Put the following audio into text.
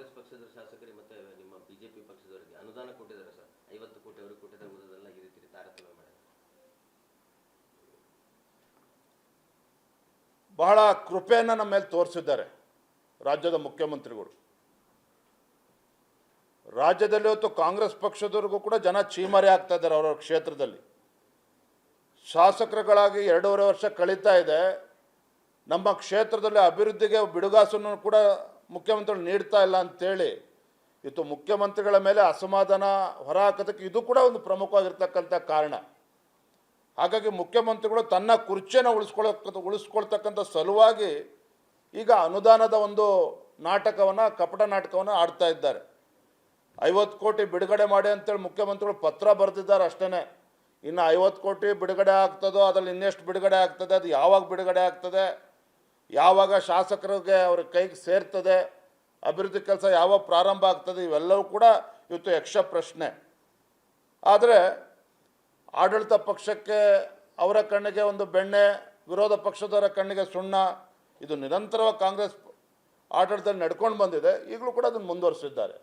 ಕಾಂಗ್ರೆಸ್ ಪಕ್ಷದ ಶಾಸಕರಿಗೆ ಮತ್ತೆ ನಿಮ್ಮ ಬಿಜೆಪಿ ಪಕ್ಷದವರಿಗೆ ಅನುದಾನ ಕೊಟ್ಟಿದ್ದಾರೆ ಸರ್, 50 ಕೋಟಿ ಅವರಿಗೆ ಕೊಟ್ಟಿದ್ದಾರೆ, ಉಳಿದೆಲ್ಲ ಈ ರೀತಿ ತಾರತಮ್ಯ ಮಾಡಿದ್ದಾರೆ. ಬಹಳ ಕೃಪೆಯನ್ನು ನಮ್ಮ ಮೇಲೆ ತೋರಿಸಿದ್ದಾರೆ ರಾಜ್ಯದ ಮುಖ್ಯಮಂತ್ರಿಗಳು. ರಾಜ್ಯದಲ್ಲಿ ಇವತ್ತು ಕಾಂಗ್ರೆಸ್ ಪಕ್ಷದವರೆಗೂ ಕೂಡ ಜನ ಚೀಮಾರಿ ಆಗ್ತಾ ಇದ್ದಾರೆ. ಅವರವ್ರ ಕ್ಷೇತ್ರದಲ್ಲಿ ಶಾಸಕರುಗಳಾಗಿ 2.5 ವರ್ಷ ಕಳೀತಾ ಇದೆ. ನಮ್ಮ ಕ್ಷೇತ್ರದಲ್ಲಿ ಅಭಿವೃದ್ಧಿಗೆ ಬಿಡುಗಾಸನ್ನು ಕೂಡ ಮುಖ್ಯಮಂತ್ರಿಗಳು ನೀಡ್ತಾ ಇಲ್ಲ ಅಂತೇಳಿ ಇವತ್ತು ಮುಖ್ಯಮಂತ್ರಿಗಳ ಮೇಲೆ ಅಸಮಾಧಾನ ಹೊರಹಾಕೋದಕ್ಕೆ ಇದು ಕೂಡ ಒಂದು ಪ್ರಮುಖವಾಗಿರ್ತಕ್ಕಂಥ ಕಾರಣ. ಹಾಗಾಗಿ ಮುಖ್ಯಮಂತ್ರಿಗಳು ತನ್ನ ಕುರ್ಚಿಯನ್ನು ಉಳಿಸ್ಕೊಳ್ತಕ್ಕಂಥ ಸಲುವಾಗಿ ಈಗ ಅನುದಾನದ ಒಂದು ನಾಟಕವನ್ನು, ಕಪಟ ನಾಟಕವನ್ನು ಆಡ್ತಾ ಇದ್ದಾರೆ. 50 ಕೋಟಿ ಬಿಡುಗಡೆ ಮಾಡಿ ಅಂತೇಳಿ ಮುಖ್ಯಮಂತ್ರಿಗಳು ಪತ್ರ ಬರೆದಿದ್ದಾರೆ ಅಷ್ಟೇ. ಇನ್ನು 50 ಕೋಟಿ ಬಿಡುಗಡೆ ಆಗ್ತದೋ, ಅದರಲ್ಲಿ ಇನ್ನೆಷ್ಟು ಬಿಡುಗಡೆ ಆಗ್ತದೆ, ಅದು ಯಾವಾಗ ಬಿಡುಗಡೆ ಆಗ್ತದೆ, ಯಾವಾಗ ಶಾಸಕರಿಗೆ ಅವ್ರ ಕೈಗೆ ಸೇರ್ತದೆ, ಅಭಿವೃದ್ಧಿ ಕೆಲಸ ಯಾವಾಗ ಪ್ರಾರಂಭ ಆಗ್ತದೆ, ಇವೆಲ್ಲವೂ ಕೂಡ ಇವತ್ತು ಯಕ್ಷ ಪ್ರಶ್ನೆ. ಆದರೆ ಆಡಳಿತ ಪಕ್ಷಕ್ಕೆ ಅವರ ಕಣ್ಣಿಗೆ ಒಂದು ಬೆಣ್ಣೆ, ವಿರೋಧ ಪಕ್ಷದವರ ಕಣ್ಣಿಗೆ ಸುಣ್ಣ, ಇದು ನಿರಂತರವಾಗಿ ಕಾಂಗ್ರೆಸ್ ಆಡಳಿತದಲ್ಲಿ ನಡ್ಕೊಂಡು ಬಂದಿದೆ. ಈಗಲೂ ಕೂಡ ಅದನ್ನು ಮುಂದುವರಿಸಿದ್ದಾರೆ.